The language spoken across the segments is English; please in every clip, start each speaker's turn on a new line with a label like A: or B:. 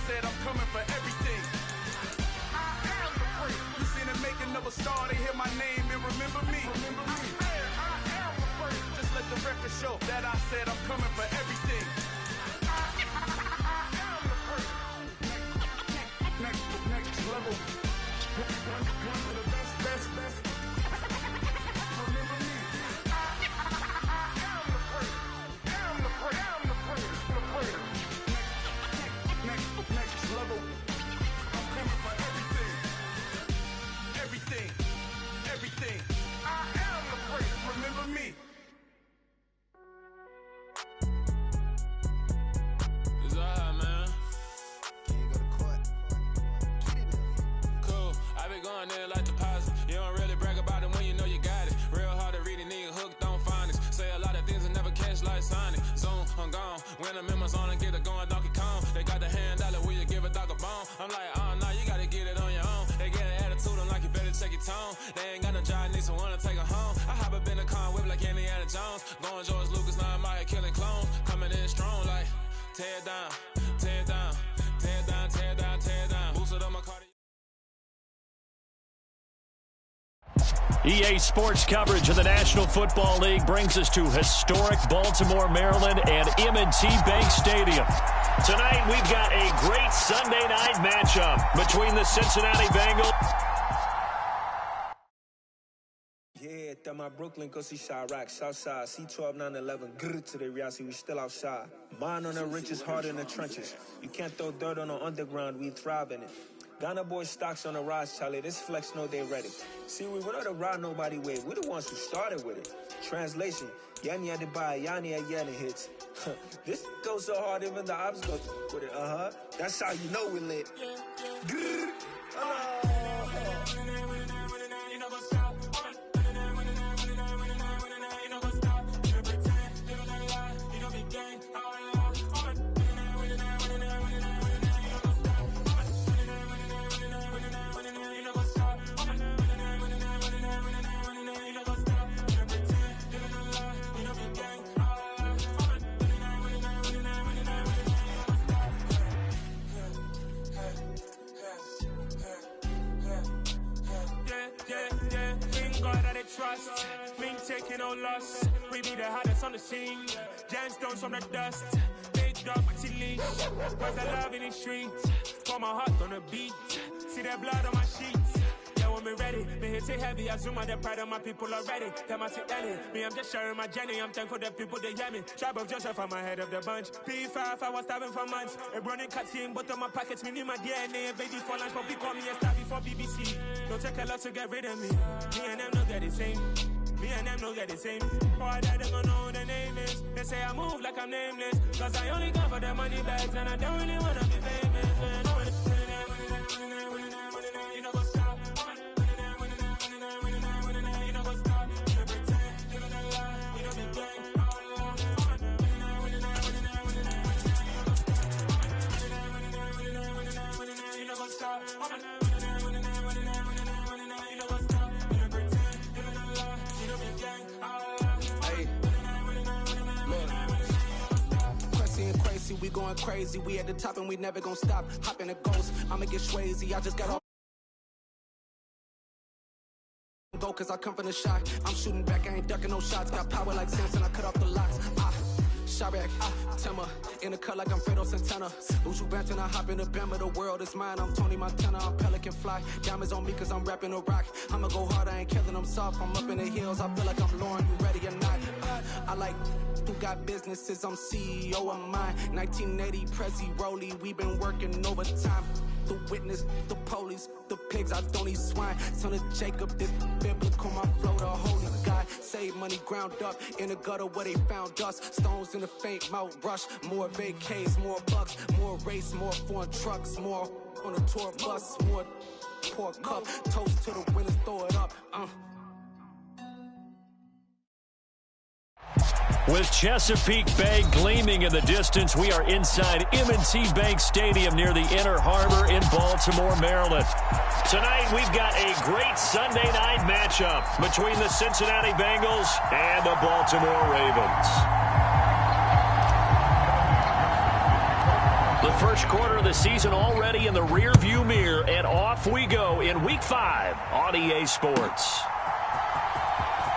A: said I'm coming for everything. I am the prince. You seen the making of a star, they hear my name and remember me. Remember me. I am the prince. Just let the record show that I said I'm coming for everything. I am the prince. Next level. One of the best. Remember me. I am the prince. Am the prince. The prince. Next level. I'm coming for everything. Everything. I am the prince. Remember me.
B: It's alright, man.
C: Can you go to court? Get it up.
B: Cool. I be going there like deposit. You don't really brag about it when you know you got it. Real hard to read it, nigga hooked on finance. Say a lot of things and never catch like Sonic. Zone, I'm gone. When I'm in my zone and get it going Donkey Kong. They got the hand dollar, will you give a dog a bone? I'm like, oh no, you gotta get it on your own. They get an attitude, I'm like, you better check your tone. They ain't got no job, need someone to take her home. I hop up in a car, whip like Indiana Jones. Going George Lucas, now I'm out here killing clones. Coming in strong like, tear down, tear down, tear down, tear down, tear down. Boosted on my car.
D: EA Sports coverage of the National Football League brings us to historic Baltimore, Maryland, and M&T Bank Stadium. Tonight, we've got a great Sunday night matchup between the Cincinnati Bengals.
E: Yeah, that my Brooklyn, go see Chirac, Southside, C12, 911, grrr to the reality, we still outside. Mine on the richest, heart in the trenches. You can't throw dirt on the underground, we thrive in it. Ghana boys stocks on the rise, Charlie. This flex know they ready. See, we were not the ride nobody with. We're the ones who started with it. Translation: Yanni had to buy, Yanni had Yanni hits. This goes so hard, even the ops go with it. That's how you know we lit. Grrr.
F: Trust, we ain't taking no loss. We be the hottest on the scene. Gemstones from the dust. Big dog, but she leash. Where's the love in the streets? Pour my heart on the beat. See that blood on my sheets. Yeah, when me ready, me hit it heavy. I zoom out the pride of my people already. Tell my sit Ellie. Me, I'm just sharing my journey. I'm thankful the people they hear me. Tribe of Joseph, I'm ahead of the bunch. P5, I was starving for months. A running cutscene, but on my pockets, me need my DNA. Baby for lunch, but we call me a star before BBC. Don't take a lot to get rid of me. Me and them know that the same. Me and them know that the same. Boy, that they gon' know who the name is. They say I move like I'm nameless. Cause I only come for the money bags. And I don't really wanna be famous, man. You know what's up. You know what's up. You pretend. You know the lie. You know the game. You know what's up.
G: We going crazy, we at the top and we never gonna stop. Hop in a ghost, I'ma get swayzy. I just got off. Go cause I come from the shot. I'm shooting back, I ain't ducking no shots. Got power like Samson, I cut off the locks. Chirac, Timmer, in the cut like I'm Fredo Santana. Buju Banton, I hop in the Bama, the world is mine. I'm Tony Montana, I'm Pelican Fly. Diamonds on me cause I'm rapping a rock. I'ma go hard, I ain't killing them soft. I'm up in the hills, I feel like I'm Lauren, you ready or not? I like who got businesses, I'm CEO of mine. 1980 Prezi Rolly, we been working overtime. The witness, the police, the pigs, I don't eat swine. Son of Jacob, this biblical, my flow, the holy God. Save money ground up in the gutter where they found us. Stones in the faint mouth rush. More vacays, more bucks, more race, more foreign trucks, more on a tour bus, more pork cup. Toast to the winners, throw it up.
D: With Chesapeake Bay gleaming in the distance, we are inside M&T Bank Stadium near the Inner Harbor in Baltimore, Maryland. Tonight, we've got a great Sunday night matchup between the Cincinnati Bengals and the Baltimore Ravens. The first quarter of the season already in the rearview mirror, and off we go in Week 5 on EA Sports.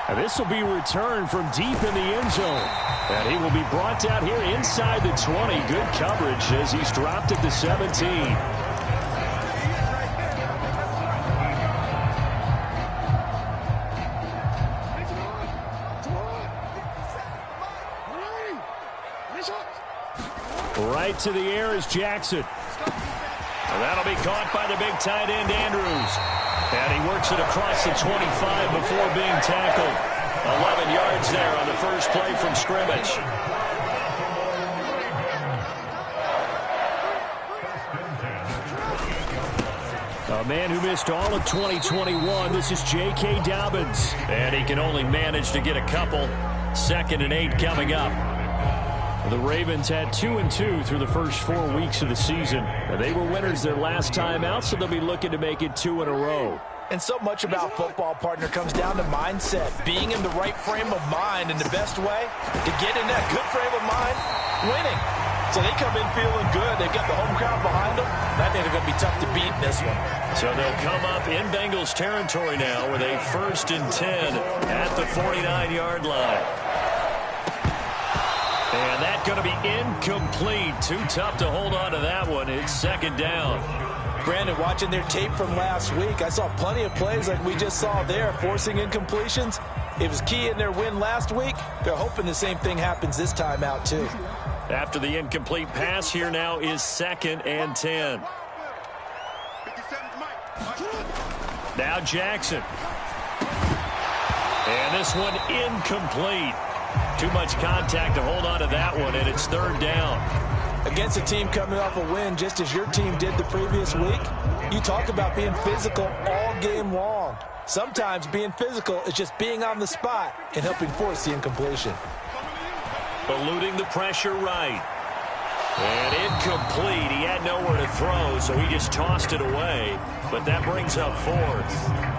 H: And this will be returned from deep in the end zone. And he will be brought down here inside the 20. Good coverage as he's dropped at the 17. Right to the air is Jackson.
D: And that'll be caught by the big tight end, Andrews. And he works it across the 25 before being tackled. 11 yards there on the first play from scrimmage.
H: A man who missed all of 2021. This is J.K. Dobbins.
D: And he can only manage to get a couple. 2nd and 8 coming up.
H: The Ravens had 2-2 through the first 4 weeks of the season. They were winners their last time out, so they'll be looking to make it 2 in a row.
I: And so much about football, partner, comes down to mindset. Being in the right frame of mind, and the best way to get in that good frame of mind, winning. So they come in feeling good. They've got the home crowd behind them. I think they're going to be tough to beat in this one.
D: So they'll come up in Bengals territory now with a 1st and 10 at the 49-yard line. And that's going to be incomplete. Too tough to hold on to that one. It's 2nd down.
I: Brandon, watching their tape from last week, I saw plenty of plays like we just saw there, forcing incompletions. It was key in their win last week. They're hoping the same thing happens this time out, too.
D: After the incomplete pass, here now is 2nd and 10. Now Jackson. And this one incomplete. Too much contact to hold on to that one, and it's 3rd down.
I: Against a team coming off a win, just as your team did the previous week, you talk about being physical all game long. Sometimes being physical is just being on the spot and helping force the incompletion.
D: Eluding the pressure right. And incomplete. He had nowhere to throw, so he just tossed it away. But that brings up 4th.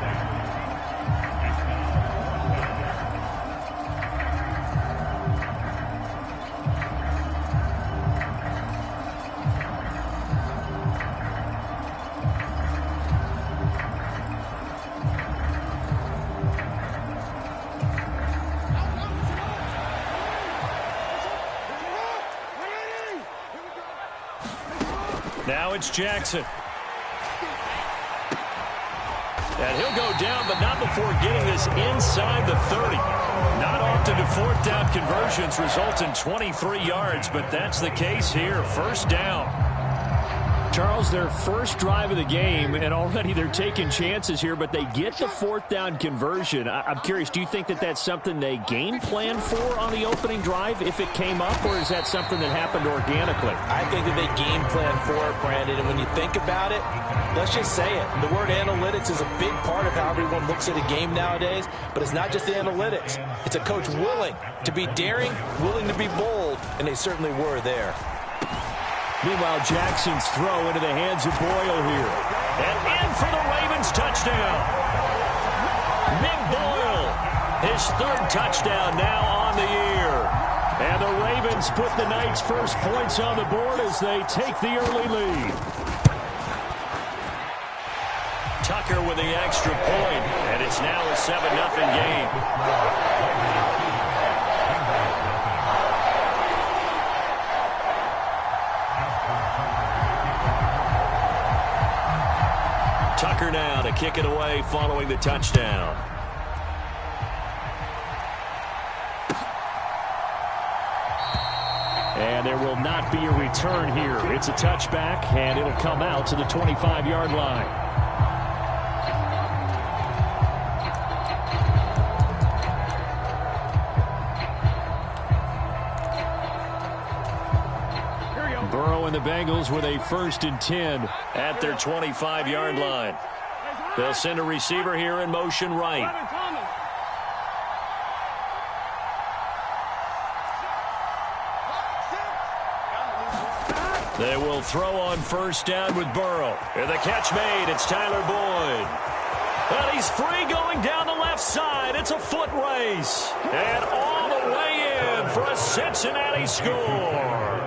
D: Now it's Jackson. And he'll go down, but not before getting this inside the 30. Not often do 4th down conversions result in 23 yards, but that's the case here. 1st down.
H: Charles, their first drive of the game, and already they're taking chances here, but they get the 4th down conversion. I'm curious, do you think that that's something they game planned for on the opening drive if it came up, or is that something that happened organically?
I: I think that they game planned for it, Brandon, and when you think about it, let's just say it. The word analytics is a big part of how everyone looks at a game nowadays, but it's not just the analytics. It's a coach willing to be daring, willing to be bold, and they certainly were there.
H: Meanwhile, Jackson's throw into the hands of Boyle here.
D: And in for the Ravens touchdown. Nick Boyle, his 3rd touchdown now on the year.
H: And the Ravens put the Knights' first points on the board as they take the early lead.
D: Tucker with the extra point, and it's now a 7-0 game. Tucker now to kick it away following the touchdown.
H: And there will not be a return here. It's a touchback, and it'll come out to the 25-yard line. Burrow and the Bengals with a 1st and 10
D: at their 25-yard line. They'll send a receiver here in motion right. They will throw on 1st down with Burrow. And the catch made. It's Tyler Boyd. And he's free going down the left side. It's a foot race. And all the way in for a Cincinnati score.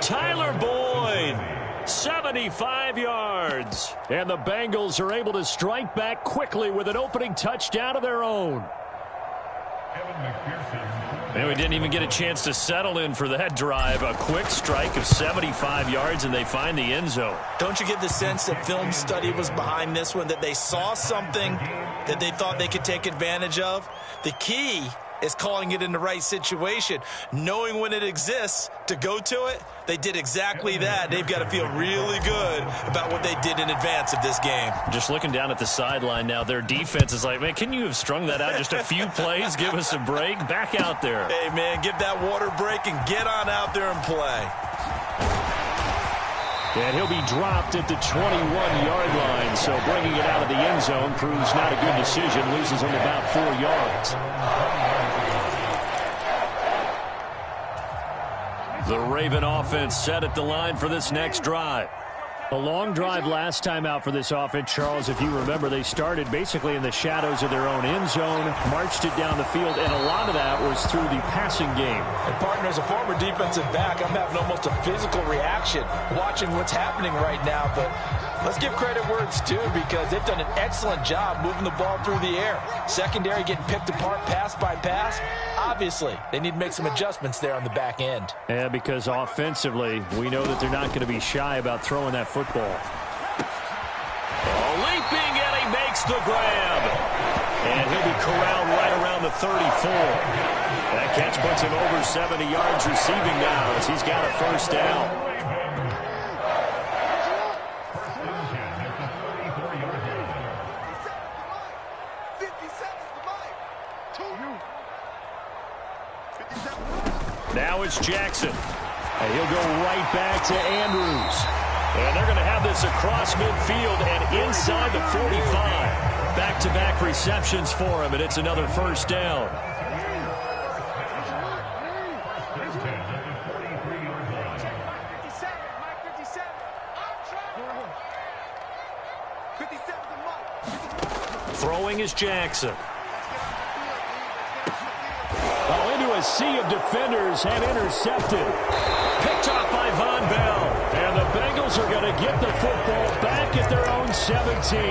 D: Tyler Boyd line. 75 yards. And the Bengals are able to strike back quickly with an opening touchdown of their own. And we didn't even get a chance to settle in for that drive. A quick strike of 75 yards, and they find the end zone.
I: Don't you get the sense that film study was behind this one, that they saw something that they thought they could take advantage of? The key is calling it in the right situation, knowing when it exists to go to it. They did exactly that. They've got to feel really good about what they did in advance of this game.
D: Just looking down at the sideline now, their defense is like, man, can you have strung that out just a few plays? Give us a break. Back out there.
I: Hey, man, give that water break and get on out there and play.
D: And he'll be dropped at the 21-yard line, so bringing it out of the end zone proves not a good decision. Loses him about 4 yards. The Raven offense set at the line for this next drive. A long drive last time out for this offense, Charles. If you remember, they started basically in the shadows of their own end zone, marched it down the field, and a lot of that was through the passing game.
I: And partner, as a former defensive back, I'm having almost a physical reaction watching what's happening right now. But let's give credit where it's due, because they've done an excellent job moving the ball through the air. Secondary getting picked apart pass by pass. Obviously, they need to make some adjustments there on the back end.
D: Yeah, because offensively, we know that they're not going to be shy about throwing that football. Leaping, and he makes the grab. And he'll be corralled right around the 34. That catch puts him over 70 yards receiving now as he's got a first down. Now it's Jackson. And he'll go right back to Andrews. And they're going to have this across midfield and inside the 45. Back-to-back receptions for him, and it's another first down. Throwing is Jackson. Into a sea of defenders and intercepted. Picked off by Von Bell. And the Bengals are going to get the football back at their own 17.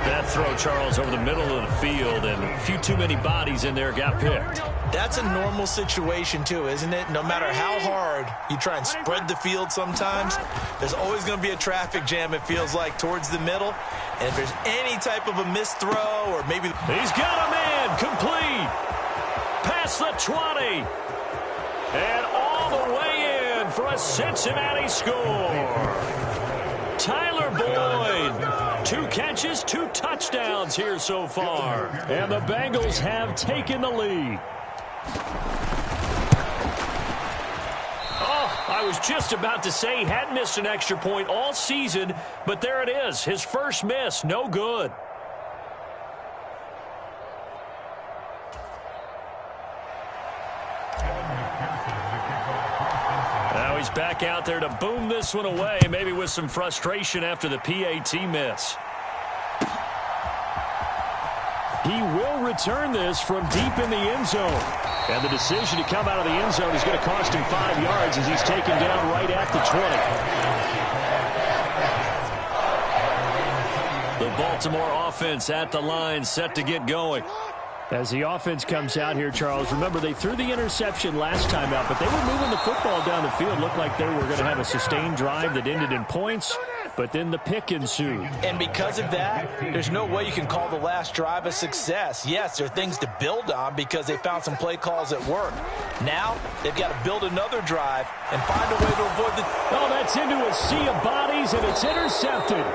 D: That throw, Charles, over the middle of the field, and a few too many bodies in there got picked.
I: That's a normal situation, too, isn't it? No matter how hard you try and spread the field sometimes, there's always going to be a traffic jam, it feels like, towards the middle. And if there's any type of a missed throw or maybe...
D: He's got a man complete. Past the 20. And all the way in for a Cincinnati score. Tyler Boyd. 2 catches, 2 touchdowns here so far. And the Bengals have taken the lead. Oh, I was just about to say he hadn't missed an extra point all season, but there it is. His first miss, no good. Now he's back out there to boom this one away, maybe with some frustration after the PAT miss. He will return this from deep in the end zone. And the decision to come out of the end zone is going to cost him 5 yards as he's taken down right at the 20. The Baltimore offense at the line, set to get going. As the offense comes out here, Charles, remember they threw the interception last time out, but they were moving the football down the field. Looked like they were going to have a sustained drive that ended in points, but then the pick ensued.
I: And because of that, there's no way you can call the last drive a success. Yes, there are things to build on because they found some play calls that work. Now, they've got to build another drive and find a way to avoid the...
D: Oh, that's into a sea of bodies, and it's intercepted.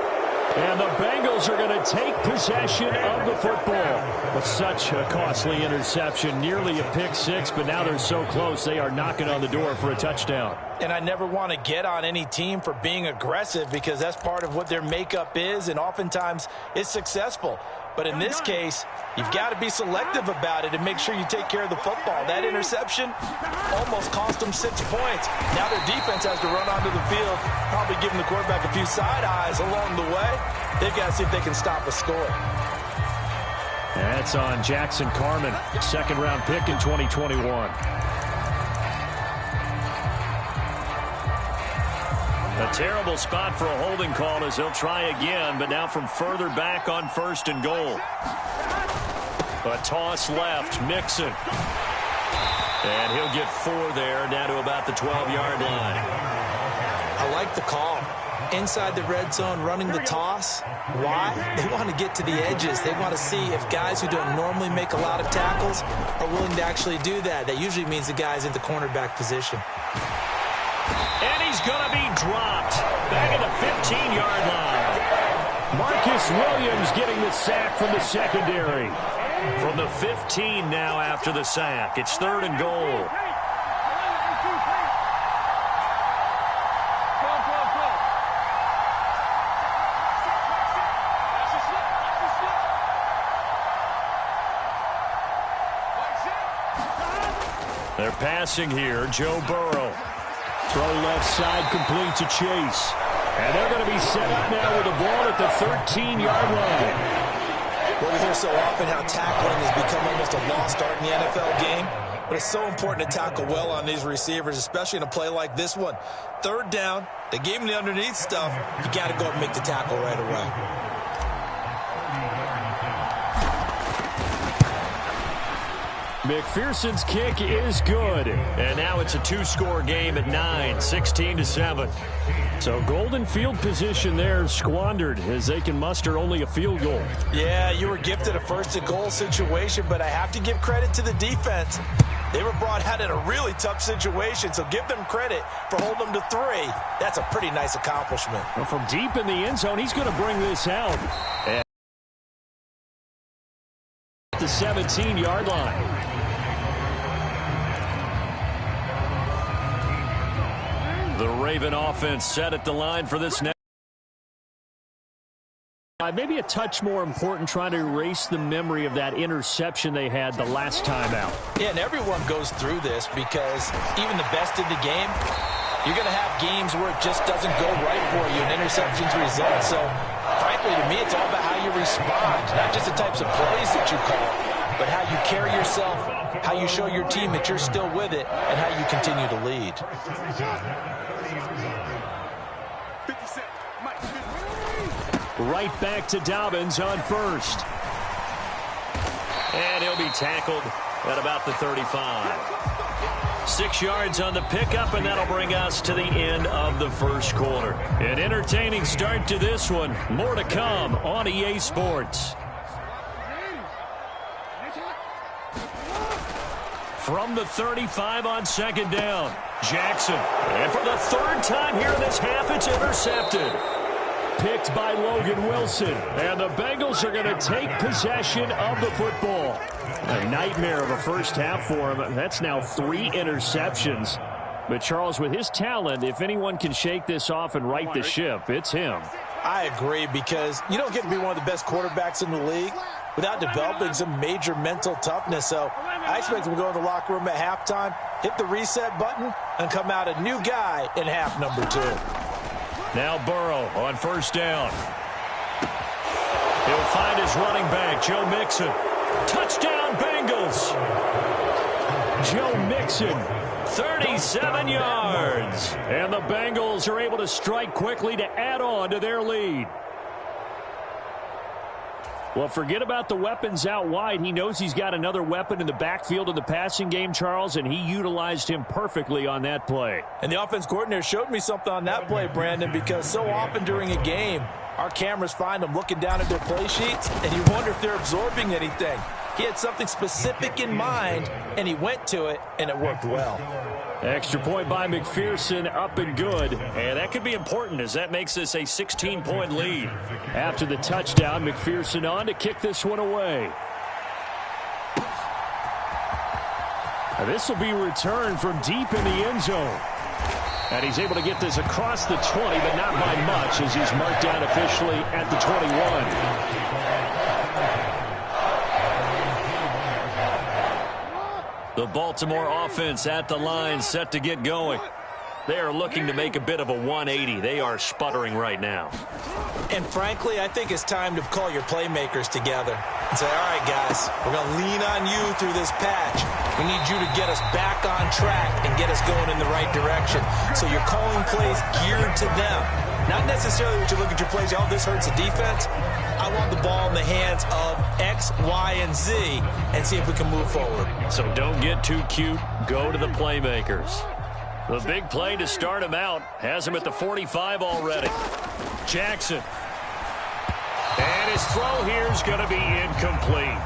D: And the Bengals are going to take possession of the football. But such a costly interception, nearly a pick six, but now they're so close they are knocking on the door for a touchdown.
I: And I never want to get on any team for being aggressive because that's part of what their makeup is, and oftentimes it's successful. But in this case, you've got to be selective about it and make sure you take care of the football. That interception almost cost them 6 points. Now their defense has to run onto the field, probably giving the quarterback a few side eyes along the way. They've got to see if they can stop a score.
D: That's on Jackson Carman, second-round pick in 2021. A terrible spot for a holding call as he'll try again, but now from further back on 1st and goal. A toss left, Mixon. And he'll get 4 there, down to about the 12-yard line.
I: I like the call. Inside the red zone, running the toss. Why? They want to get to the edges. They want to see if guys who don't normally make a lot of tackles are willing to actually do that. That usually means the guy's in the cornerback position.
D: And he's going to be dropped. Back at the 15-yard line.
H: Marcus Williams getting the sack from the secondary.
D: From the 15 now after the sack. It's 3rd and goal. They're passing here. Joe Burrow.
H: Throw left side, complete to Chase. And they're going to be set up now with the ball at the 13-yard line.
I: Well, we hear so often how tackling has become almost a lost art in the NFL game. But it's so important to tackle well on these receivers, especially in a play like this one. 3rd down, they gave him the underneath stuff. You got to go and make the tackle right away.
H: McPherson's kick is good.
D: And now it's a 2-score game at 9, 16-7.
H: So golden field position there squandered as they can muster only a field goal.
I: Yeah, you were gifted a 1st and goal situation, but I have to give credit to the defense. They were brought out in a really tough situation, so give them credit for holding them to 3. That's a pretty nice accomplishment.
H: Well, from deep in the end zone, he's going to bring this out. At the 17-yard line.
D: The Raven offense set at the line for this next.
H: Maybe a touch more important trying to erase the memory of that interception they had the last time out.
I: Yeah, and everyone goes through this because even the best in the game, you're going to have games where it just doesn't go right for you and interceptions result. So, frankly, to me, it's all about how you respond, not just the types of plays that you call, but how you carry yourself, how you show your team that you're still with it, and how you continue to lead.
H: Right back to Dobbins on 1st.
D: And he'll be tackled at about the 35. 6 yards on the pickup, and that'll bring us to the end of the 1st quarter. An entertaining start to this one. More to come on EA Sports. From the 35 on 2nd down, Jackson. And for the 3rd time here in this half, it's intercepted.
H: Picked by Logan Wilson. And the Bengals are going to take possession of the football. A nightmare of a first half for him. That's now 3 interceptions. But Charles, with his talent, if anyone can shake this off and right the ship, it's him.
I: I agree, because you don't get to be one of the best quarterbacks in the league without developing some major mental toughness. So I expect him to go in the locker room at halftime, hit the reset button, and come out a new guy in half number 2.
D: Now Burrow on 1st down. He'll find his running back, Joe Mixon. Touchdown, Bengals.
H: Joe Mixon.
D: 37 yards.
H: And the Bengals are able to strike quickly to add on to their lead. Well, forget about the weapons out wide. He knows he's got another weapon in the backfield of the passing game, Charles, and he utilized him perfectly on that play.
I: And the offense coordinator showed me something on that play, Brandon, because so often during a game, our cameras find them looking down at their play sheets, and you wonder if they're absorbing anything. He had something specific in mind, and he went to it, and it worked well.
H: Extra point by McPherson, up and good.
D: And that could be important as that makes this a 16-point lead.
H: After the touchdown, McPherson on to kick this one away. This will be returned from deep in the end zone. And he's able to get this across the 20, but not by much as he's marked down officially at the 21.
D: The Baltimore offense at the line, set to get going. They are looking to make a bit of a 180. They are sputtering right now.
I: And frankly, I think it's time to call your playmakers together and say, all right, guys, we're going to lean on you through this patch. We need you to get us back on track and get us going in the right direction. So you're calling plays geared to them. Not necessarily what you look at your plays, oh, this hurts the defense. I want the ball in the hands of X, Y, and Z and see if we can move forward.
D: So don't get too cute. Go to the playmakers. The big play to start him out has him at the 45 already. Jackson. And his throw here is going to be incomplete.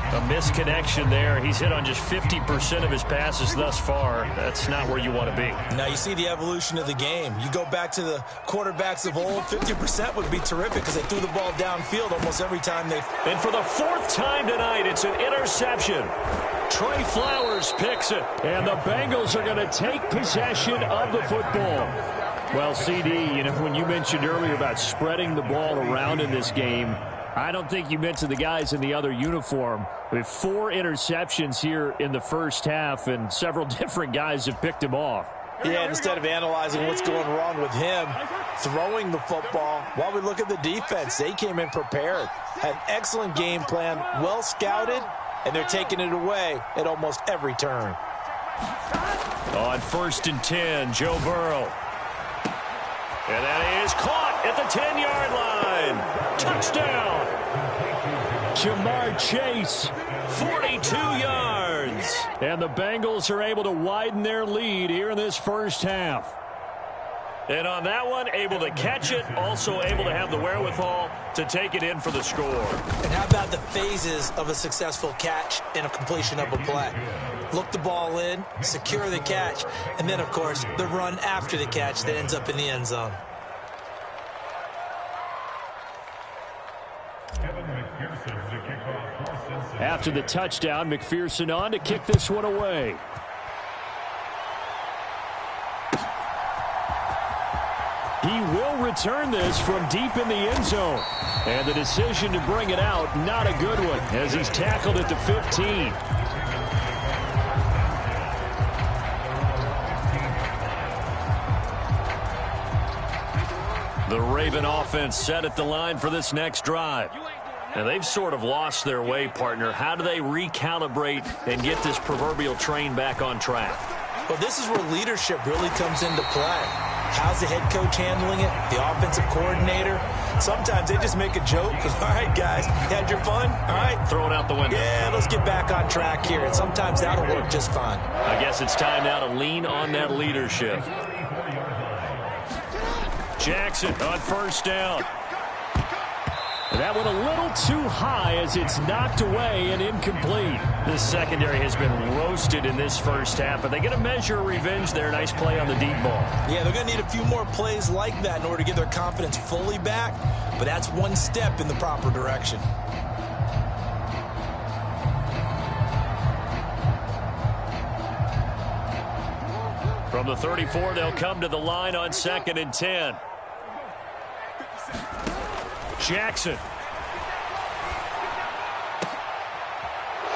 D: A misconnection there. He's hit on just 50% of his passes thus far. That's not where you want to be.
I: Now you see the evolution of the game. You go back to the quarterbacks of old, 50% would be terrific because they threw the ball downfield almost every time they...
D: And for the fourth time tonight, it's an interception. Trey Flowers picks it, and the Bengals are going to take possession of the football. Well, CD, you know, when you mentioned earlier about spreading the ball around in this game, I don't think you mentioned the guys in the other uniform. We have 4 interceptions here in the first half, and several different guys have picked him off.
I: Yeah, instead of analyzing what's going wrong with him throwing the football, while we look at the defense, they came in prepared. Had an excellent game plan, well scouted, and they're taking it away at almost every turn.
D: On 1st and 10, Joe Burrow. And that is caught at the 10-yard line. Touchdown. Jamar Chase, 42 yards. And the Bengals are able to widen their lead here in this first half. And on that one, able to catch it, also able to have the wherewithal to take it in for the score.
I: And how about the phases of a successful catch and a completion of a play? Look the ball in, secure the catch, and then, of course, the run after the catch that ends up in the end zone.
D: After the touchdown, McPherson on to kick this one away. He will return this from deep in the end zone. And the decision to bring it out, not a good one, as he's tackled at the 15. The Raven offense set at the line for this next drive. And they've sort of lost their way, partner. How do they recalibrate and get this proverbial train back on track?
I: Well, this is where leadership really comes into play. How's the head coach handling it? The offensive coordinator? Sometimes they just make a joke. All right, guys, you had your fun? All right.
D: Throw it out the window.
I: Yeah, let's get back on track here. And sometimes that'll work just fine.
D: I guess it's time now to lean on that leadership. Jackson on 1st down. That one a little too high as it's knocked away and incomplete. This secondary has been roasted in this first half, but they get a measure of revenge there. Nice play on the deep ball.
I: Yeah, they're going to need a few more plays like that in order to get their confidence fully back, but that's one step in the proper direction.
D: From the 34, they'll come to the line on 2nd and 10. Jackson.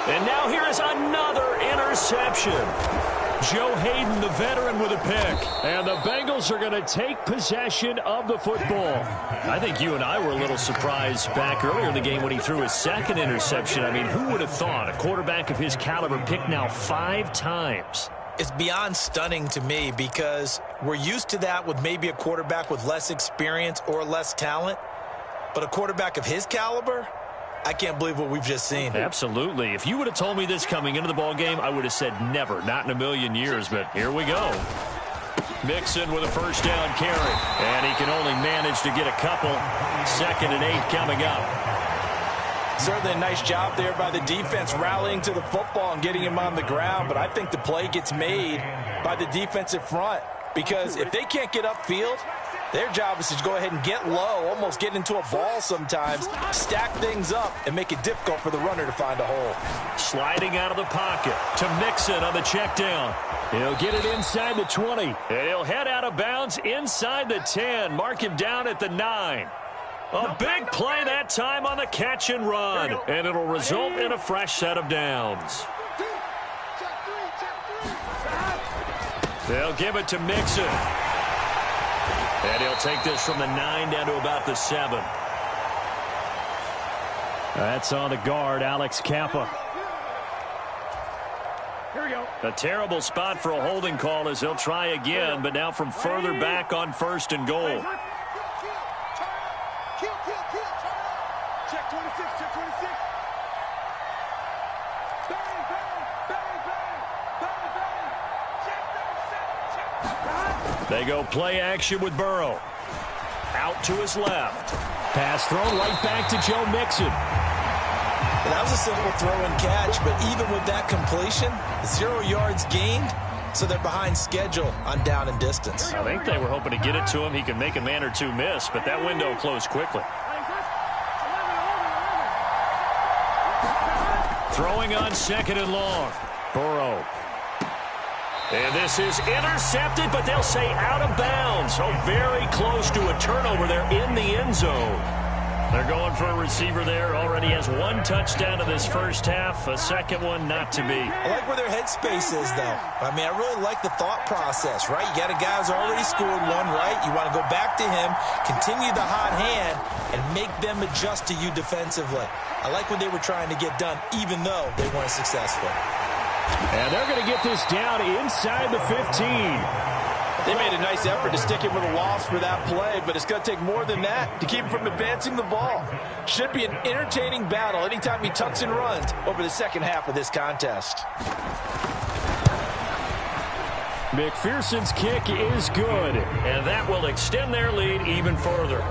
D: And now here is another interception. Joe Hayden, the veteran, with a pick. And the Bengals are going to take possession of the football. I think you and I were a little surprised back earlier in the game when he threw his 2nd interception. I mean, who would have thought a quarterback of his caliber picked now 5 times?
I: It's beyond stunning to me because we're used to that with maybe a quarterback with less experience or less talent. But a quarterback of his caliber, I can't believe what we've just seen.
D: Absolutely. If you would have told me this coming into the ball game, I would have said never, not in a million years. But here we go. Mixon with a 1st down carry. And he can only manage to get a couple. 2nd and 8 coming up.
I: Certainly a nice job there by the defense rallying to the football and getting him on the ground. But I think the play gets made by the defensive front. Because if they can't get upfield, their job is to go ahead and get low, almost get into a ball sometimes, stack things up, and make it difficult for the runner to find a hole.
D: Sliding out of the pocket to Mixon on the check down. He'll get it inside the 20. And he'll head out of bounds inside the 10. Mark him down at the 9. A big play that time on the catch and run. And it'll result in a fresh set of downs. They'll give it to Mixon. And he'll take this from the 9 down to about the 7. That's on the guard, Alex Kappa. A terrible spot for a holding call as he'll try again, but now from further back on 1st and goal.
A: Check 26, check 26. Bang, bang, bang, bang, bang, bang. Check.
D: They go play action with Burrow. Out to his left.
H: Pass thrown right back to Joe Mixon.
I: That was a simple throw and catch, but even with that completion, 0 yards gained, so they're behind schedule on down and distance.
D: I think they were hoping to get it to him. He could make a man or two miss, but that window closed quickly. Throwing on 2nd and long. Burrow. And this is intercepted, but they'll say out of bounds. So very close to a turnover there in the end zone. They're going for a receiver there. Already has 1 touchdown in this first half. A second one not to be.
I: I like where their headspace is, though. I mean, I really like the thought process, right? You got a guy who's already scored 1, right? You want to go back to him, continue the hot hand, and make them adjust to you defensively. I like what they were trying to get done, even though they weren't successful.
H: And they're going to get this down inside the 15.
I: They made a nice effort to stick him with a loss for that play, but it's going to take more than that to keep him from advancing the ball. Should be an entertaining battle anytime he tucks and runs over the second half of this contest.
H: McPherson's kick is good,
D: and that will extend their lead even further.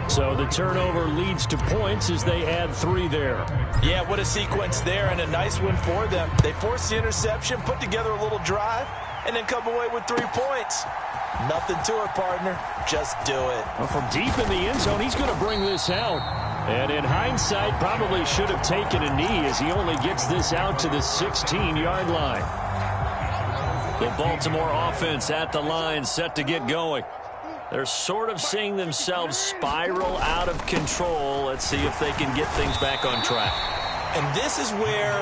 H: So the turnover leads to points as they add 3 there.
I: Yeah, what a sequence there, and a nice one for them. They forced the interception, put together a little drive, and then come away with 3 points. Nothing to it, partner. Just do it.
H: Well, from deep in the end zone, he's going to bring this out. And in hindsight, probably should have taken a knee as he only gets this out to the 16-yard line. The Baltimore offense at the line, set to get going. They're sort of seeing themselves spiral out of control. Let's see if they can get things back on track.
I: And this is where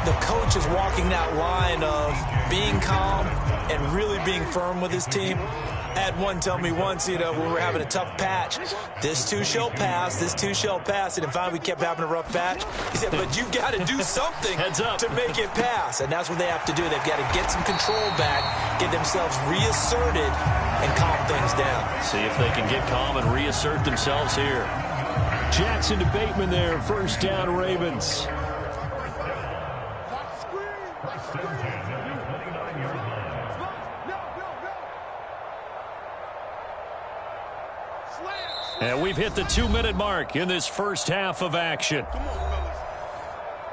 I: the coach is walking that line of being calm and really being firm with his team. I had one tell me once, when we were having a tough patch, this too shall pass, this too shall pass. And finally we kept having a rough patch. He said, but you got to do something to make it pass. And that's what they have to do. They've got to get some control back, get themselves reasserted, and calm things down.
D: See if they can get calm and reassert themselves here.
H: Jackson to Bateman there, 1st down Ravens.
D: And we've hit the 2-minute mark in this first half of action.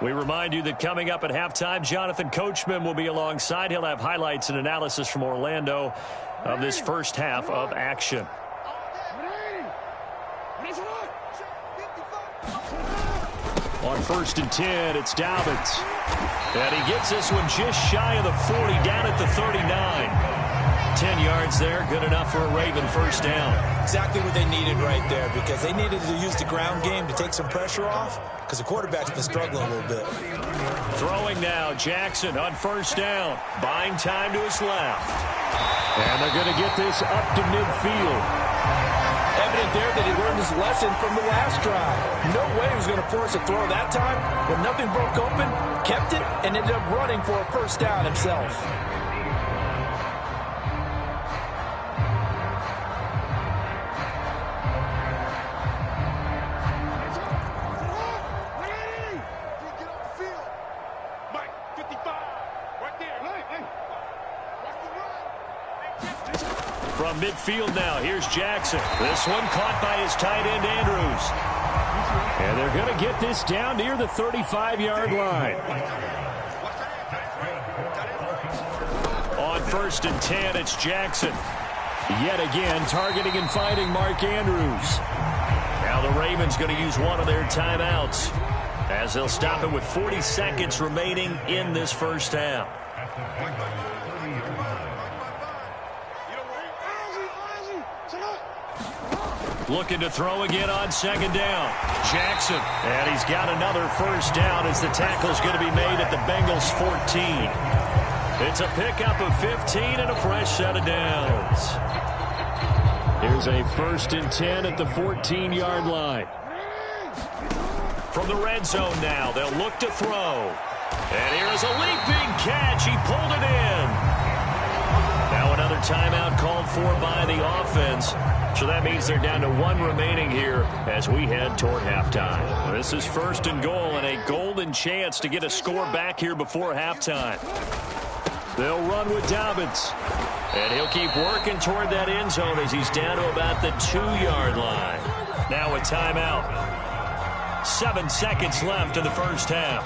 D: We remind you that coming up at halftime, Jonathan Coachman will be alongside. He'll have highlights and analysis from Orlando of this first half of action. On 1st and 10, it's Dobbins. And he gets this one just shy of the 40, down at the 39. 10 yards there, good enough for a Raven first down.
I: Exactly what they needed right there, because they needed to use the ground game to take some pressure off, because the quarterback's been struggling a little bit.
D: Throwing now, Jackson on 1st down, buying time to his left.
H: And they're going to get this up to midfield.
I: Evident there that he learned his lesson from the last drive. No way he was going to force a throw that time. When nothing broke open, kept it, and ended up running for a first down himself.
D: From midfield now, here's Jackson. This one caught by his tight end, Andrews.
H: And they're going to get this down near the 35-yard line.
D: On 1st and 10, it's Jackson.
H: Yet again, targeting and finding Mark Andrews.
D: Now the Ravens going to use one of their timeouts as they'll stop it with 40 seconds remaining in this first half. Looking to throw again on 2nd down. Jackson. And he's got another first down as the tackle's going to be made at the Bengals 14. It's a pickup of 15 and a fresh set of downs.
H: Here's a 1st and 10 at the 14-yard line.
D: From the red zone now, they'll look to throw. And here's was a leaping catch. He pulled it in. Now another timeout called for by the offense. So that means they're down to one remaining here as we head toward halftime. This is 1st and goal and a golden chance to get a score back here before halftime. They'll run with Dobbins. And he'll keep working toward that end zone as he's down to about the 2-yard line. Now a timeout. 7 seconds left in the first half.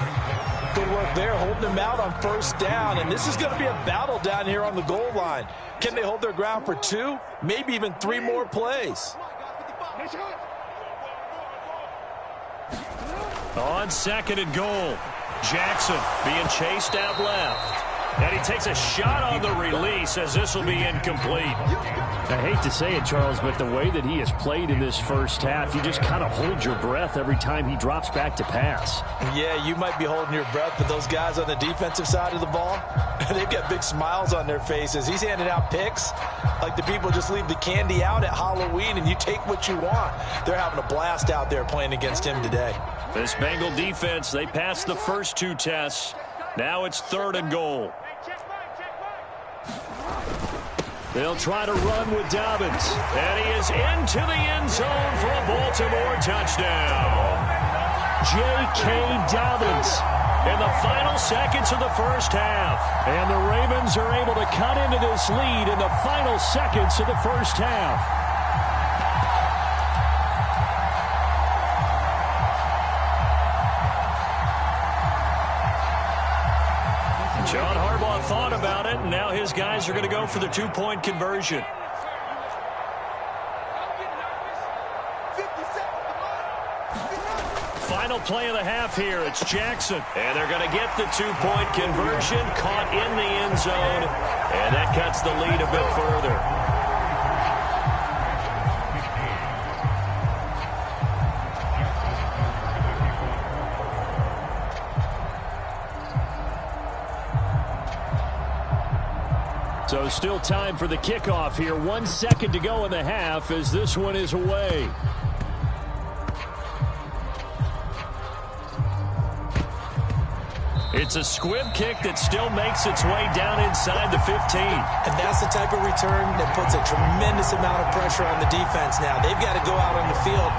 I: Good work there, holding them out on 1st down. And this is going to be a battle down here on the goal line. Can they hold their ground for 2, maybe even 3 more plays?
D: On 2nd and goal, Jackson being chased out left. And he takes a shot on the release as this will be incomplete.
H: I hate to say it, Charles, but the way that he has played in this first half, you just kind of hold your breath every time he drops back to pass.
I: Yeah, you might be holding your breath, but those guys on the defensive side of the ball, they've got big smiles on their faces. He's handing out picks like the people just leave the candy out at Halloween and you take what you want. They're having a blast out there playing against him today.
D: This Bengal defense, they passed the first 2 tests. Now it's 3rd and goal. They'll try to run with Dobbins. And he is into the end zone for a Baltimore touchdown. J.K. Dobbins in the final seconds of the first half. And the Ravens are able to cut into this lead in the final seconds of the first half. John Harbaugh thought about it, and now his guys are going to go for the 2-point conversion. Final play of the half here. It's Jackson. And they're going to get the 2-point conversion, caught in the end zone, and that cuts the lead a bit further. So still time for the kickoff here. 1 second to go in the half as this one is away. It's a squib kick that still makes its way down inside the 15.
I: And that's the type of return that puts a tremendous amount of pressure on the defense now. They've got to go out on the field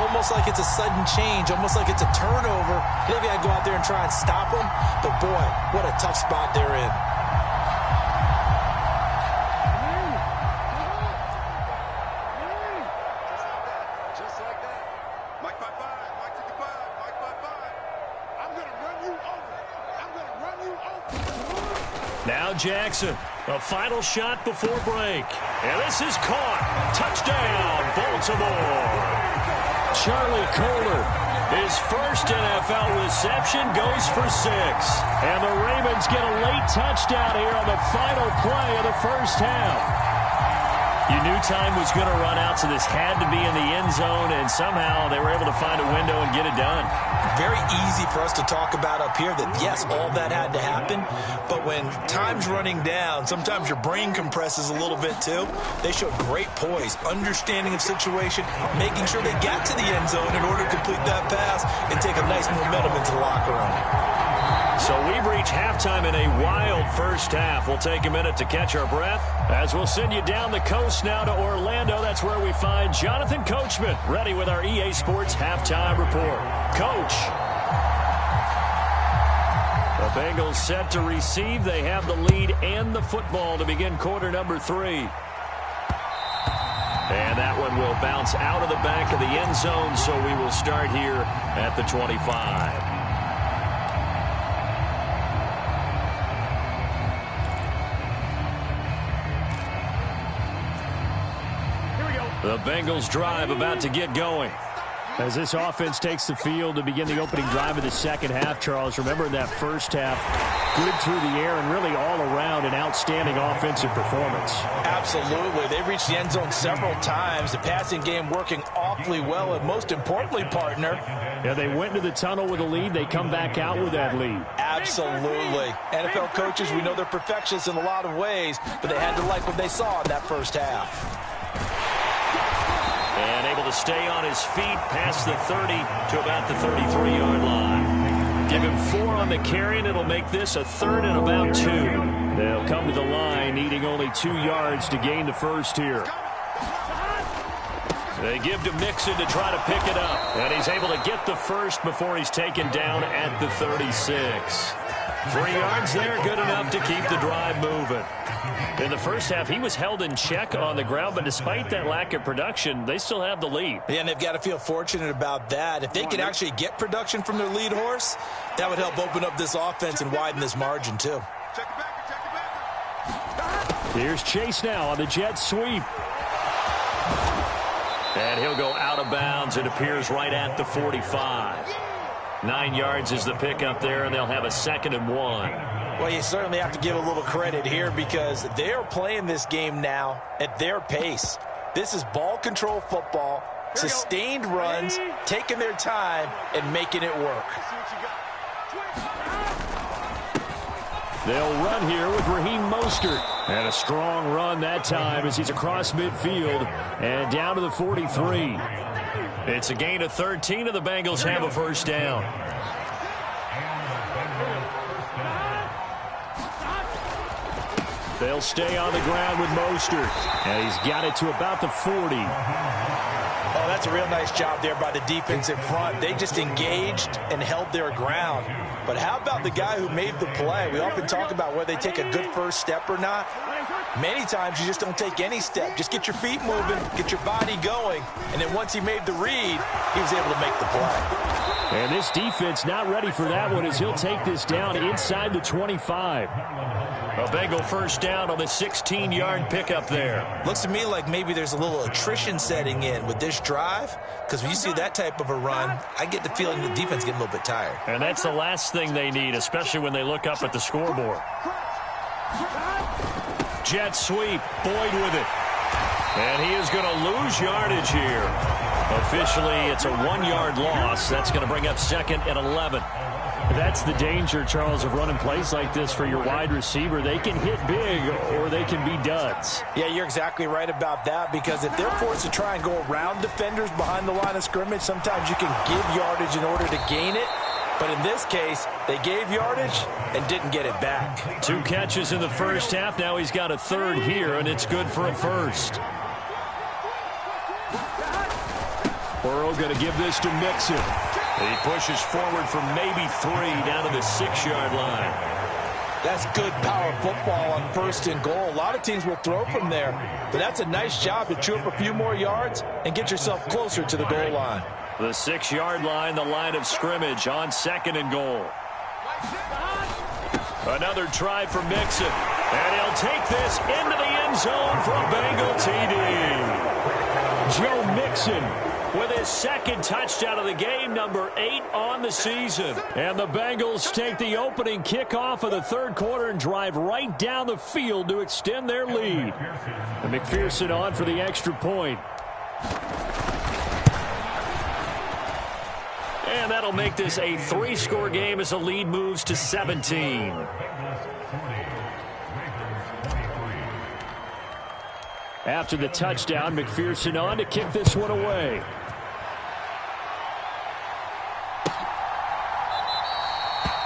I: almost like it's a sudden change, almost like it's a turnover. They've got to go out there and try and stop them. But, boy, what a tough spot they're in.
D: Now Jackson, a final shot before break. And this is caught. Touchdown, Baltimore. Charlie Kohler, his first NFL reception, goes for 6. And the Ravens get a late touchdown here on the final play of the first half. You knew time was going to run out, so this had to be in the end zone, and somehow they were able to find a window and get it done.
I: Very easy for us to talk about up here that, yes, all that had to happen, but when time's running down, sometimes your brain compresses a little bit too. They showed great poise, understanding of situation, making sure they got to the end zone in order to complete that pass and take a nice momentum into the locker room.
D: So we've reached halftime in a wild first half. We'll take a minute to catch our breath as we'll send you down the coast now to Orlando. That's where we find Jonathan Coachman ready with our EA Sports Halftime Report. Coach. The Bengals set to receive. They have the lead and the football to begin quarter number 3. And that one will bounce out of the back of the end zone, so we will start here at the 25. The Bengals drive about to get going. As this offense takes the field to begin the opening drive of the second half, Charles, remember in that first half, good through the air and really all around an outstanding offensive performance.
I: Absolutely. They reached the end zone several times. The passing game working awfully well, and most importantly, partner.
H: Yeah, they went into the tunnel with a lead. They come back out with that lead.
I: Absolutely. NFL coaches, we know they're perfectionists in a lot of ways, but they had to like what they saw in that first half.
D: And able to stay on his feet past the 30 to about the 33-yard line. Give him 4 on the carry, and it'll make this a 3rd and about 2. They'll come to the line, needing only 2 yards to gain the first here. They give to Mixon to try to pick it up, and he's able to get the first before he's taken down at the 36. 3 yards there, good enough to keep the drive moving. In the first half, he was held in check on the ground, but despite that lack of production, they still have the lead.
I: Yeah, and they've got to feel fortunate about that. If they could actually get production from their lead horse, that would help open up this offense and widen this margin, too.
D: Here's Chase now on the jet sweep. And he'll go out of bounds. It appears right at the 45. 9 yards is the pickup there, and they'll have a 2nd and 1.
I: Well, you certainly have to give a little credit here because they are playing this game now at their pace. This is ball control football, sustained runs, taking their time, and making it work.
D: They'll run here with Raheem Mostert. And a strong run that time as he's across midfield and down to the 43. It's a gain of 13, and the Bengals have a first down. They'll stay on the ground with Mostert. And he's got it to about the 40.
I: Oh, that's a real nice job there by the defensive front. They just engaged and held their ground. But how about the guy who made the play? We often talk about whether they take a good first step or not. Many times you just don't take any step. Just get your feet moving, get your body going, and then once he made the read, he was able to make the play.
D: And this defense not ready for that one as he'll take this down inside the 25. A Bengal first down on the 16-yard pickup there.
I: Looks to me like maybe there's a little attrition setting in with this drive, because when you see that type of a run, I get the feeling the defense getting a little bit tired.
D: And that's the last thing they need, especially when they look up at the scoreboard. Jet sweep, Boyd with it. And he is going to lose yardage here. Officially, it's a 1-yard loss. That's going to bring up 2nd and 11. That's the danger, Charles, of running plays like this for your wide receiver. They can hit big or they can be duds.
I: Yeah, you're exactly right about that, because if they're forced to try and go around defenders behind the line of scrimmage, sometimes you can give yardage in order to gain it. But in this case, they gave yardage and didn't get it back.
D: 2 catches in the first half. Now he's got a 3rd here, and it's good for a first. Burrow going to give this to Mixon. He pushes forward for maybe 3 down to the 6-yard line.
I: That's good power football on 1st and goal. A lot of teams will throw from there, but that's a nice job to chew up a few more yards and get yourself closer to the goal line.
D: The 6-yard line, the line of scrimmage on 2nd and goal. Another try for Mixon. And he'll take this into the end zone for a Bengal TD. Joe Mixon with his 2nd touchdown of the game, number 8 on the season. And the Bengals take the opening kickoff of the 3rd quarter and drive right down the field to extend their lead. And McPherson on for the extra point. And that'll make this a 3-score game as the lead moves to 17. After the touchdown, McPherson on to kick this one away.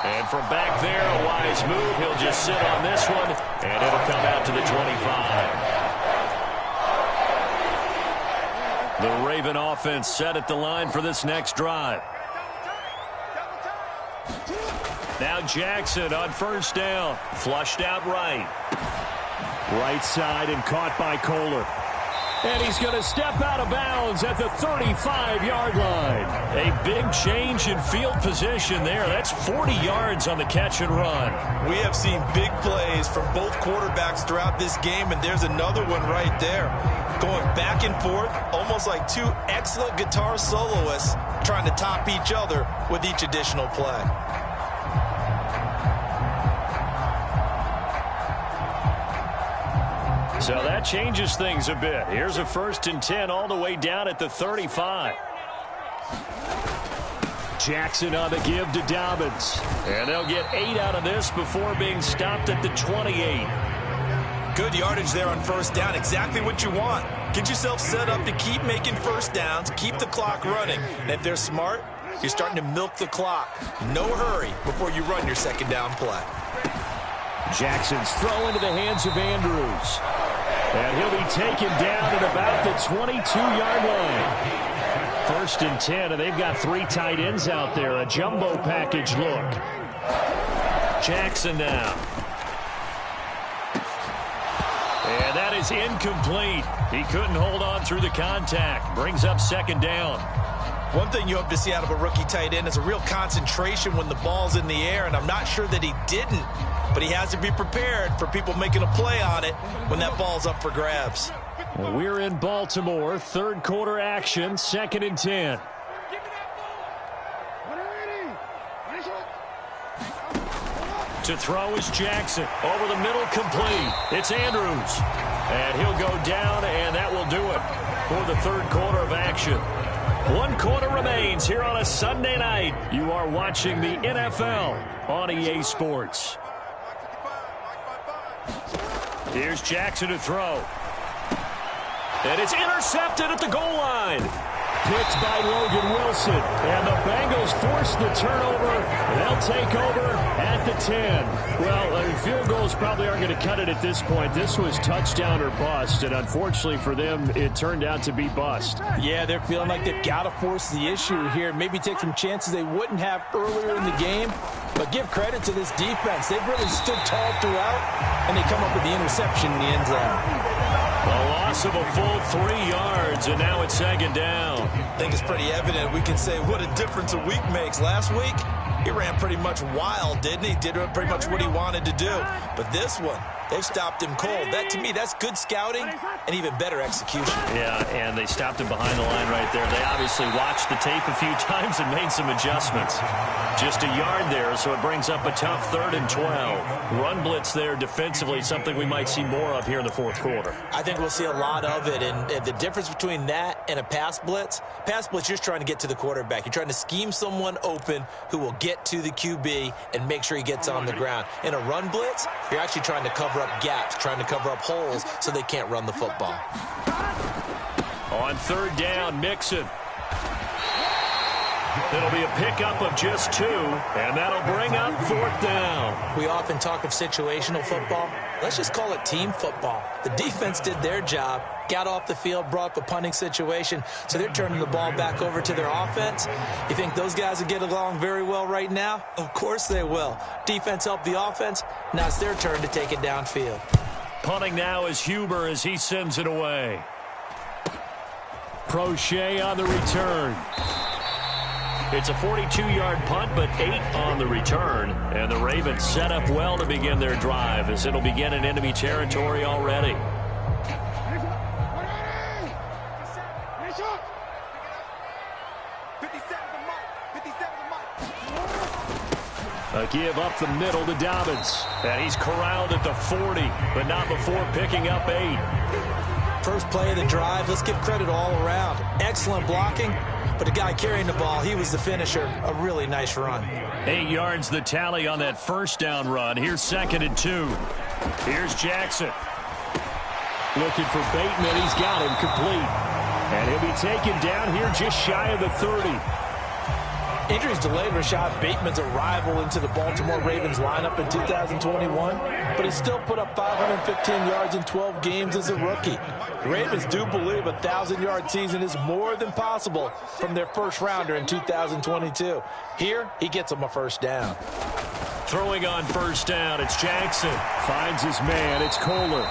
D: And from back there, a wise move. He'll just sit on this one, and it'll come out to the 25. The Raven offense set at the line for this next drive. Now Jackson on 1st down. Flushed out right. Right side and caught by Kohler. And he's going to step out of bounds at the 35-yard line. A big change in field position there. That's 40 yards on the catch and run.
I: We have seen big plays from both quarterbacks throughout this game, and there's another one right there. Going back and forth, almost like 2 excellent guitar soloists trying to top each other with each additional play.
D: So that changes things a bit. Here's a 1st and 10 all the way down at the 35. Jackson on the give to Dobbins. And they'll get 8 out of this before being stopped at the 28.
I: Good yardage there on 1st down. Exactly what you want. Get yourself set up to keep making 1st downs, keep the clock running. And if they're smart, You're starting to milk the clock. No hurry before you run your second down play.
H: Jackson's throw into the hands of Andrews. And he'll be taken down at about the 22-yard line. 1st and 10, and they've got 3 tight ends out there. A jumbo package look. Jackson now. And that is incomplete. He couldn't hold on through the contact. Brings up 2nd down.
I: One thing you hope to see out of a rookie tight end is a real concentration when the ball's in the air, and I'm not sure that he didn't, but he has to be prepared for people making a play on it when that ball's up for grabs.
H: Well, we're in Baltimore, 3rd quarter action, 2nd and 10. To throw is Jackson. Over the middle, complete. It's Andrews. And he'll go down, and that will do it for the 3rd quarter of action. 1 quarter remains here on a Sunday night. You are watching the NFL on EA Sports. Here's Jackson to throw. And it's intercepted at the goal line. Picked by Logan Wilson. And the Bengals force the turnover. They'll take over at the 10. Well, field goals probably aren't going to cut it at this point. This was touchdown or bust, and unfortunately for them, it turned out to be bust.
I: Yeah, they're feeling like they've got to force the issue here. Maybe take some chances they wouldn't have earlier in the game. But give credit to this defense. They've really stood tall throughout, and they come up with the interception in the end zone.
H: A loss of a full 3 yards, and now it's 2nd down.
I: I think it's pretty evident. We can say what a difference a week makes. Last week, he ran pretty much wild, didn't he? Did pretty much what he wanted to do. But this one, they've stopped him cold. That, to me, that's good scouting and even better execution.
H: Yeah, and they stopped him behind the line right there. They obviously watched the tape a few times and made some adjustments. Just a yard there, so it brings up a tough 3rd and 12. Run blitz there defensively, something we might see more of here in the 4th quarter.
I: I think we'll see a lot of it, and the difference between that and a pass blitz, you're just trying to get to the quarterback. You're trying to scheme someone open who will get to the QB and make sure he gets on the ground. In a run blitz, you're actually trying to cover up gaps, trying to cover up holes so they can't run the football.
H: On 3rd down, Mixon. It'll be a pickup of just 2, and that'll bring up 4th down.
I: We often talk of situational football. Let's just call it team football. The defense did their job, got off the field, brought up a punting situation, so they're turning the ball back over to their offense. You think those guys will get along very well right now? Of course they will. Defense helped the offense. Now it's their turn to take it downfield.
H: Punting now is Huber as he sends it away. Prochet on the return. It's a 42-yard punt, but 8 on the return. And the Ravens set up well to begin their drive as it'll begin in enemy territory already. A give up the middle to Dobbins. And he's corralled at the 40, but not before picking up 8.
I: First play of the drive, let's give credit all around. Excellent blocking, but the guy carrying the ball, he was the finisher. A really nice run.
H: 8 yards the tally on that 1st down run. Here's 2nd and 2. Here's Jackson. Looking for Bateman. He's got him complete. And he'll be taken down here just shy of the 30.
I: Injuries delayed Rashad Bateman's arrival into the Baltimore Ravens lineup in 2021, but he still put up 515 yards in 12 games as a rookie. The Ravens do believe a 1,000-yard season is more than possible from their first rounder in 2022. Here, he gets them a 1st down.
H: Throwing on 1st down, it's Jackson. Finds his man, it's Kohler.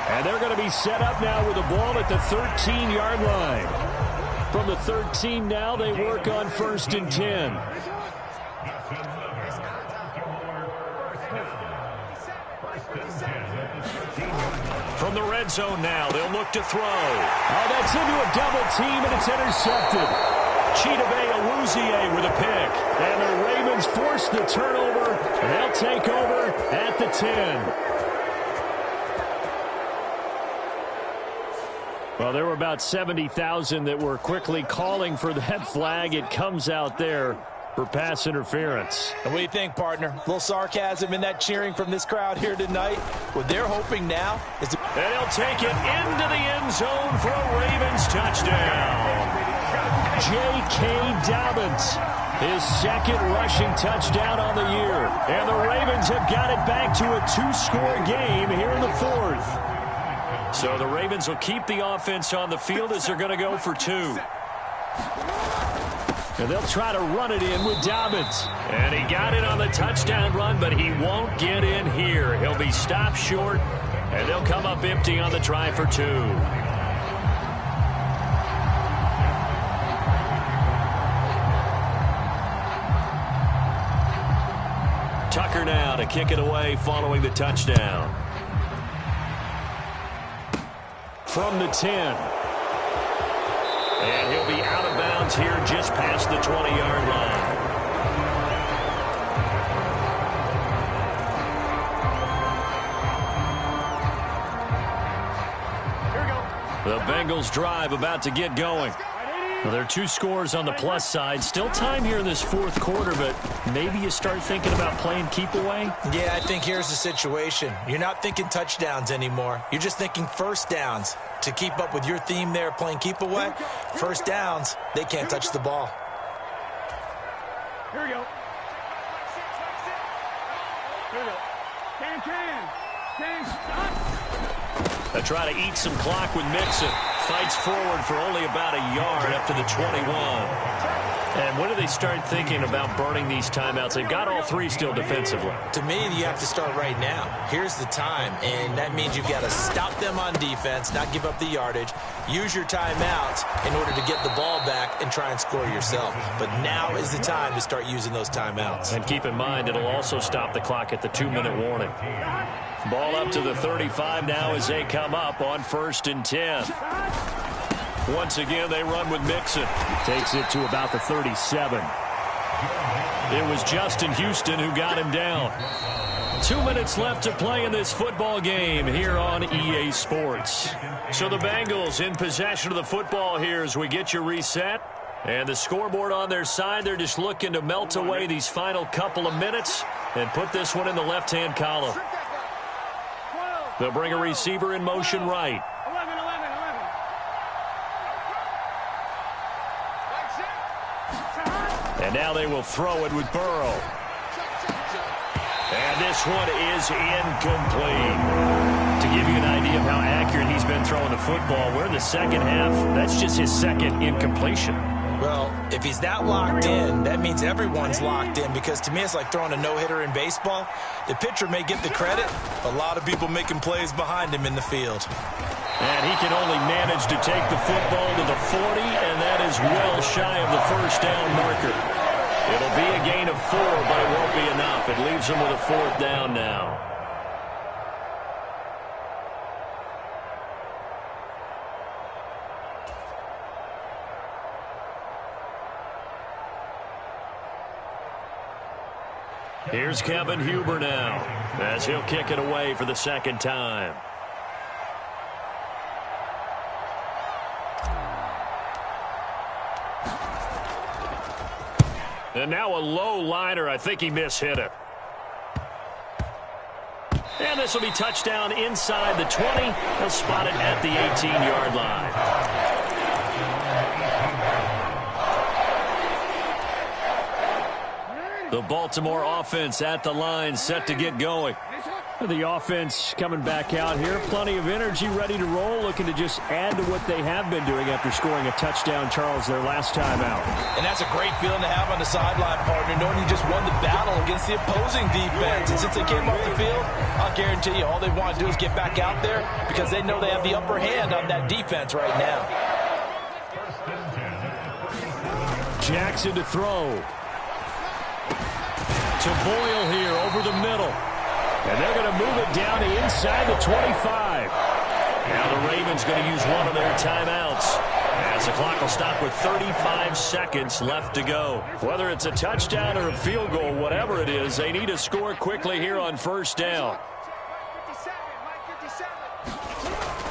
H: And they're going to be set up now with the ball at the 13-yard line. From the 13 now, they work on 1st and 10. From the red zone now, they'll look to throw. Oh, that's into a double team, and it's intercepted. Chidobe Awuzie with a pick. And the Ravens force the turnover. They'll take over at the 10. Well, there were about 70,000 that were quickly calling for that flag. It comes out there for pass interference.
I: And what do you think, partner? A little sarcasm in that cheering from this crowd here tonight. What they're hoping now is to...
H: And he'll take it into the end zone for a Ravens touchdown. J.K. Dobbins. His second rushing touchdown on the year. And the Ravens have got it back to a 2-score game here in the fourth. So the Ravens will keep the offense on the field as they're going to go for 2. And they'll try to run it in with Dobbins. And he got it on the touchdown run, but he won't get in here. He'll be stopped short, and they'll come up empty on the try for 2. Tucker now to kick it away following the touchdown. From the 10. And he'll be out of bounds here just past the 20-yard line. The Bengals drive about to get going. Well, there are 2 scores on the plus side. Still time here in this fourth quarter, but maybe you start thinking about playing keep away?
I: Yeah, I think here's the situation. You're not thinking touchdowns anymore. You're just thinking first downs. To keep up with your theme there, playing keep away, first downs, they can't touch the ball.
F: Here we go. Here we go. Can, stop.
H: They try to eat some clock with Mixon. Fights forward for only about a yard up to the 21. And when do they start thinking about burning these timeouts? They've got all 3 still defensively.
I: To me, you have to start right now. Here's the time, and that means you've got to stop them on defense, not give up the yardage, use your timeouts in order to get the ball back and try and score yourself. But now is the time to start using those timeouts.
H: And keep in mind, it'll also stop the clock at the 2-minute warning. Ball up to the 35 now as they come up on 1st and 10. Once again, they run with Mixon. Takes it to about the 37. It was Justin Houston who got him down. 2 minutes left to play in this football game here on EA Sports. So the Bengals in possession of the football here as we get you reset. And the scoreboard on their side, they're just looking to melt away these final couple of minutes and put this one in the left-hand column. They'll bring a receiver in motion right. And now they will throw it with Burrow. And this one is incomplete. To give you an idea of how accurate he's been throwing the football, we're in the second half. That's just his second incompletion.
I: Well, if he's that locked in, that means everyone's locked in, because to me it's like throwing a no-hitter in baseball. The pitcher may get the credit, a lot of people making plays behind him in the field.
H: And he can only manage to take the football to the 40, and that is well shy of the first down marker. It'll be a gain of 4, but it won't be enough. It leaves them with a 4th down now. Here's Kevin Huber now as he'll kick it away for the second time. And now a low liner. I think he mishit it. And this will be touchdown inside the 20. They'll spot it at the 18-yard line. The Baltimore offense at the line, set to get going. The offense coming back out here. Plenty of energy, ready to roll, looking to just add to what they have been doing after scoring a touchdown, Charles, their last time out.
I: And that's a great feeling to have on the sideline, partner, knowing you just won the battle against the opposing defense. And since they came off the field, I'll guarantee you all they want to do is get back out there because they know they have the upper hand on that defense right now.
H: Jackson to throw. To Boyle here over the middle. And they're going to move it down to inside the 25. Now the Ravens going to use one of their timeouts as the clock will stop with 35 seconds left to go. Whether it's a touchdown or a field goal, whatever it is, they need to score quickly here on first down.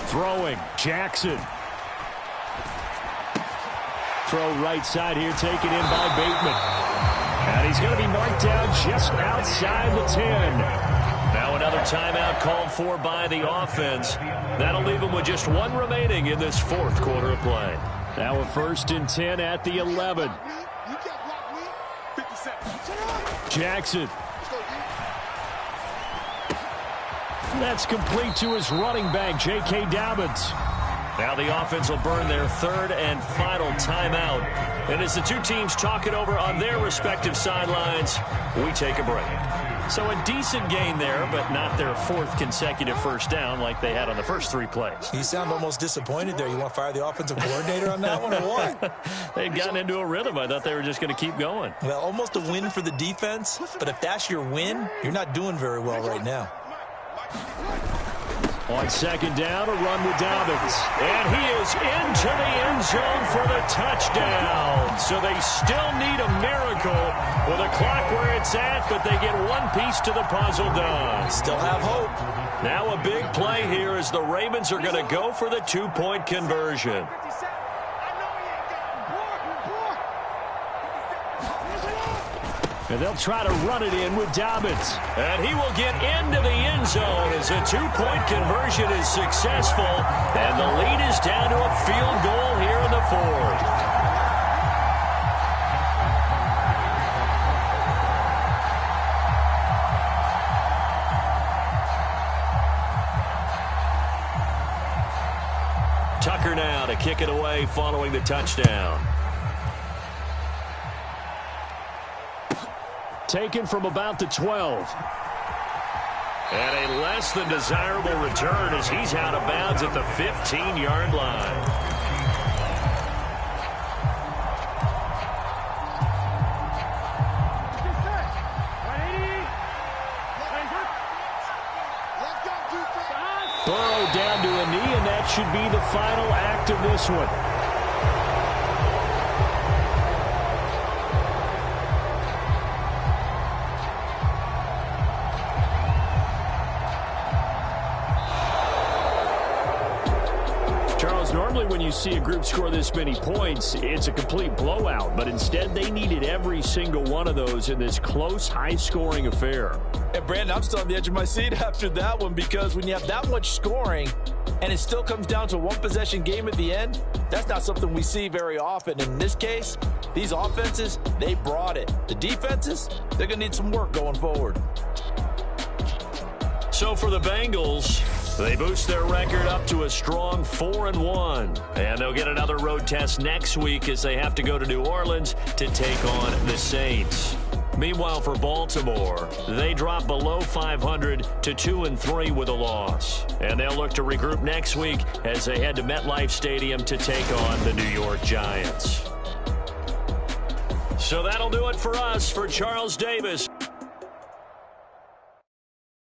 H: Throwing, Jackson. Throw right side here, taken in by Bateman. And he's going to be marked down just outside the 10. Now another timeout called for by the offense. That'll leave them with just one remaining in this fourth quarter of play.
D: Now a 1st and 10 at the 11. Jackson. That's complete to his running back, J.K. Dobbins. Now the offense will burn their 3rd and final timeout. And as the two teams talk it over on their respective sidelines, we take a break. So a decent gain there, but not their 4th consecutive first down like they had on the first 3 plays.
I: You sound almost disappointed there. You want to fire the offensive coordinator on that one or what?
D: They'd gotten into a rhythm. I thought they were just going to keep going.
I: Well, almost a win for the defense, but if that's your win, you're not doing very well right now.
D: On 2nd down, a run with Dobbins. And he is into the end zone for the touchdown. So they still need a miracle with a clock where it's at, but they get one piece to the puzzle done.
I: Still have hope.
D: Now a big play here as the Ravens are going to go for the 2-point conversion. And they'll try to run it in with Dobbins. And he will get into the end zone as a 2-point conversion is successful. And the lead is down to a field goal here in the 4th. Tucker now to kick it away following the touchdown. Taken from about the 12. And a less than desirable return as he's out of bounds at the 15-yard line. Burrow down to a knee, and that should be the final act of this one. Normally when you see a group score this many points, it's a complete blowout. But instead, they needed every single one of those in this close, high-scoring affair.
I: And, Brandon, I'm still on the edge of my seat after that one because when you have that much scoring and it still comes down to a one-possession game at the end, that's not something we see very often. In this case, these offenses, they brought it. The defenses, they're going to need some work going forward.
D: So for the Bengals, they boost their record up to a strong 4-1. And they'll get another road test next week as they have to go to New Orleans to take on the Saints. Meanwhile, for Baltimore, they drop below 500 to 2-3 with a loss. And they'll look to regroup next week as they head to MetLife Stadium to take on the New York Giants. So that'll do it for us. For Charles Davis,